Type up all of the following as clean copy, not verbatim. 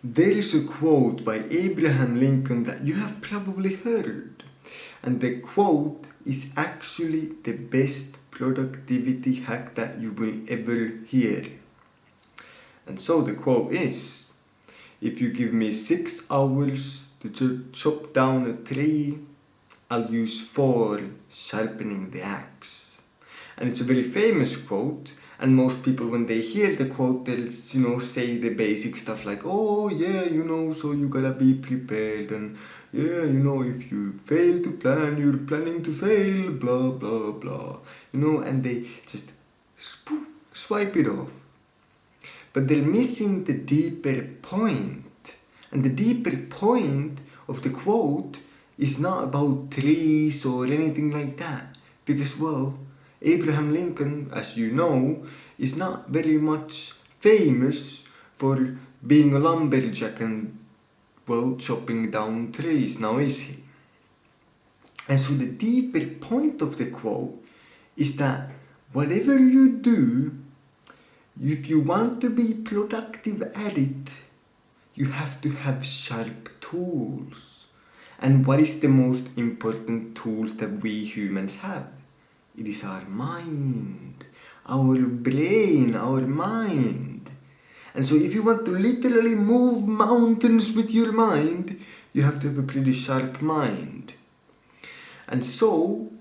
There is a quote by Abraham Lincoln that you have probably heard, and the quote is actually the best productivity hack that you will ever hear. And so the quote is, if you give me 6 hours to chop down a tree, I'll use 4 sharpening the axe. And it's a very famous quote, and most people when they hear the quote, they'll say the basic stuff like, oh yeah, so you gotta be prepared, and yeah, if you fail to plan, you're planning to fail, blah blah blah, and they just swipe it off. But they're missing the deeper point. And the deeper point of the quote is not about trees or anything like that. Because, well, Abraham Lincoln, as you know, is not very much famous for being a lumberjack and, well, chopping down trees, now is he? And so the deeper point of the quote is that whatever you do, if you want to be productive at it, you have to have sharp tools. And what is the most important tools that we humans have? It is our mind, our brain, our mind. And so if you want to literally move mountains with your mind, you have to have a pretty sharp mind. And so,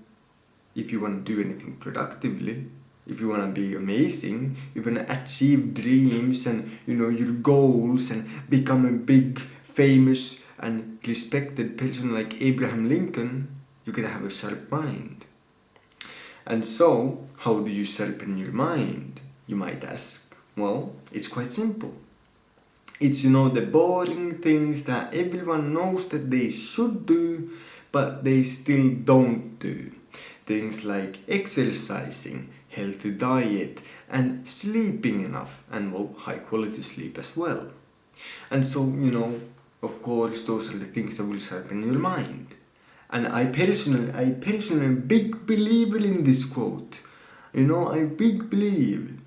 if you want to do anything productively, if you want to be amazing, you want to achieve dreams and your goals and become a big, famous and respected person like Abraham Lincoln, you gotta have a sharp mind. And so, how do you sharpen your mind, you might ask? Well, it's quite simple. It's the boring things that everyone knows that they should do, but they still don't do. Things like exercising, healthy diet, and sleeping enough, and high quality sleep as well. And so, of course, those are the things that will sharpen your mind. And I personally am a big believer in this quote. I big believe.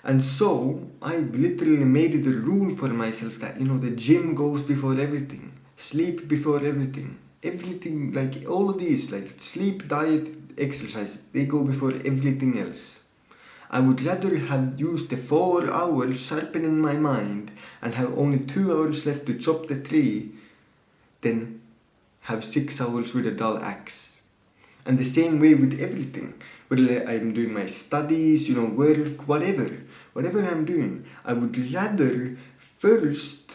And so, I literally made it a rule for myself that, the gym goes before everything, sleep before everything. Everything, like all of these, like sleep, diet, exercise, they go before everything else. I would rather have used the 4 hours sharpening my mind and have only 2 hours left to chop the tree than have 6 hours with a dull axe. And the same way with everything. Whether I'm doing my studies, work, whatever I'm doing, I would rather first,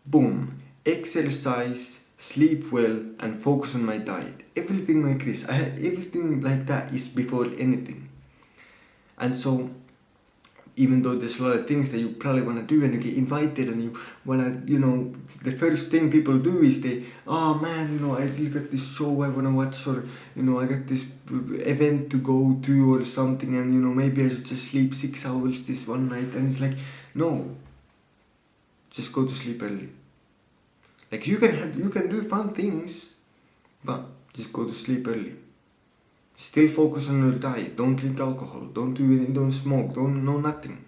boom, exercise, sleep well, and focus on my diet. Everything like this. Everything like that is before anything. And so, even though there's a lot of things that you probably want to do and you get invited and you want to, the first thing people do is they, oh man, I really got this show I want to watch, or, I got this event to go to or something, and, maybe I should just sleep 6 hours this one night. And it's like, no, just go to sleep early. Like you can do fun things, but just go to sleep early. Still focus on your diet. Don't drink alcohol. Don't do anything. Don't smoke. Don't know nothing.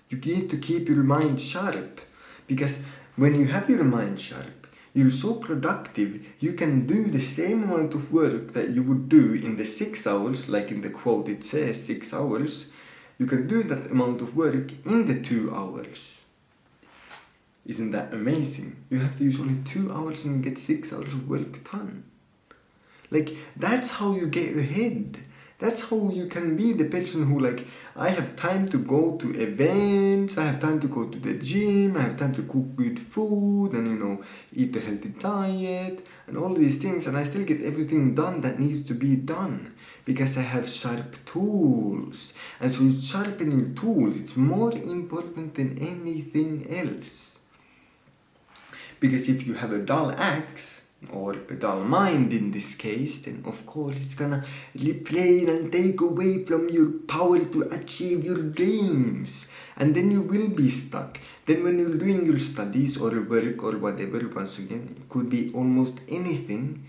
You need to keep your mind sharp, because when you have your mind sharp, you're so productive. You can do the same amount of work that you would do in the 6 hours, like in the quote it says 6 hours. You can do that amount of work in the 2 hours. Isn't that amazing? You have to use only 2 hours and get 6 hours of work done. Like, that's how you get ahead. That's how you can be the person who, I have time to go to events, I have time to go to the gym, I have time to cook good food and, eat a healthy diet and all these things, and I still get everything done that needs to be done because I have sharp tools. And so you sharpen your tools. It's more important than anything else. Because if you have a dull axe, or a dull mind in this case, then of course it's gonna drain and take away from your power to achieve your dreams. And then you will be stuck. Then when you're doing your studies or work or whatever, once again, it could be almost anything.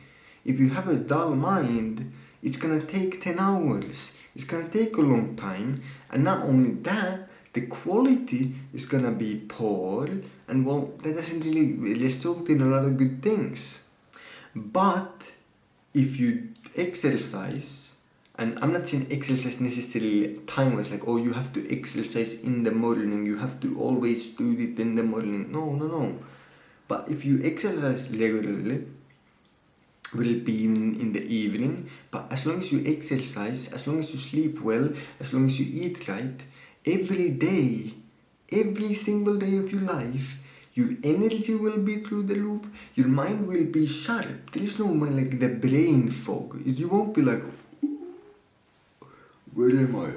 If you have a dull mind, it's gonna take 10 hours. It's gonna take a long time. And not only that, the quality is gonna be poor, and well, that doesn't really result in a lot of good things. But if you exercise, and I'm not saying exercise necessarily time-wise, like, oh, you have to exercise in the morning, you have to always do it in the morning. No. But if you exercise regularly, will be in the evening, but as long as you exercise, as long as you sleep well, as long as you eat right, every day, every single day of your life, your energy will be through the roof, your mind will be sharp. There is no like the brain fog. You won't be like, where am I?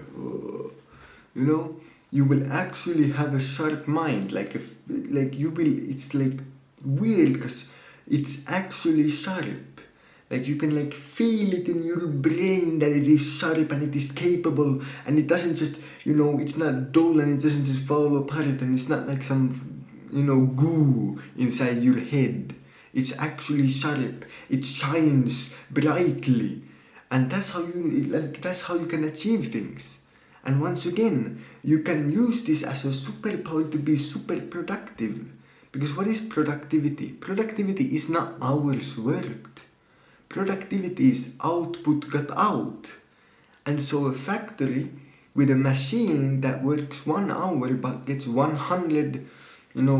You know, you will actually have a sharp mind. Like you will. It's like weird because it's actually sharp. Like you can like feel it in your brain that it is sharp and it is capable, and it doesn't just, it's not dull, and it doesn't just fall apart, and it's not like some, goo inside your head. It's actually sharp. It shines brightly, and that's how you can achieve things. And once again, you can use this as a superpower to be super productive. Because what is productivity? Productivity is not hours worked. Productivity is output got out. And so a factory with a machine that works 1 hour but gets 100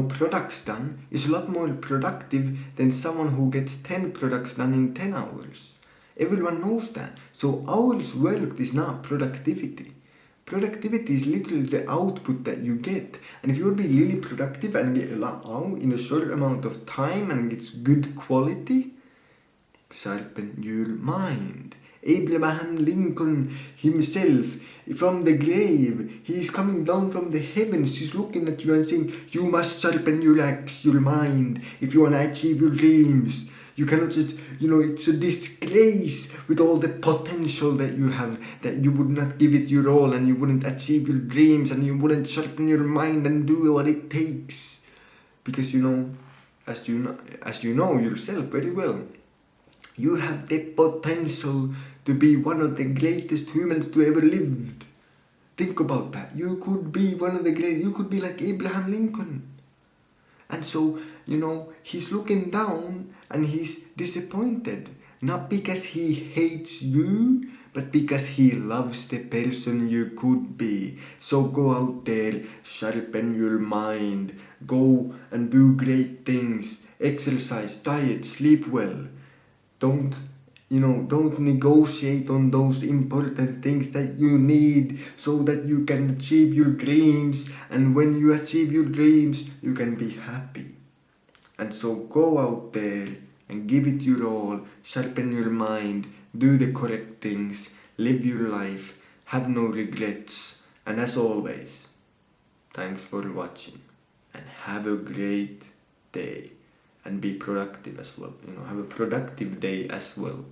products done is a lot more productive than someone who gets 10 products done in 10 hours. Everyone knows that. So hours worked is not productivity. Productivity is literally the output that you get. And if you will be really productive and get a lot out in a short amount of time and it's good quality, sharpen your mind. Abraham Lincoln himself, from the grave, he is coming down from the heavens. He's looking at you and saying, you must sharpen your mind if you want to achieve your dreams. You cannot just, it's a disgrace with all the potential that you have, that you would not give it your all, and you wouldn't achieve your dreams, and you wouldn't sharpen your mind and do what it takes. Because, as you know yourself very well, you have the potential to be one of the greatest humans to ever lived. Think about that. You could be one of the great. You could be like Abraham Lincoln. And so, he's looking down and he's disappointed. Not because he hates you, but because he loves the person you could be. So go out there, sharpen your mind. Go and do great things. Exercise, diet, sleep well. Don't negotiate on those important things that you need so that you can achieve your dreams. And when you achieve your dreams, you can be happy. And so go out there and give it your all, sharpen your mind, do the correct things, live your life, have no regrets. And as always, thanks for watching and have a great day. And be productive as well. Have a productive day as well.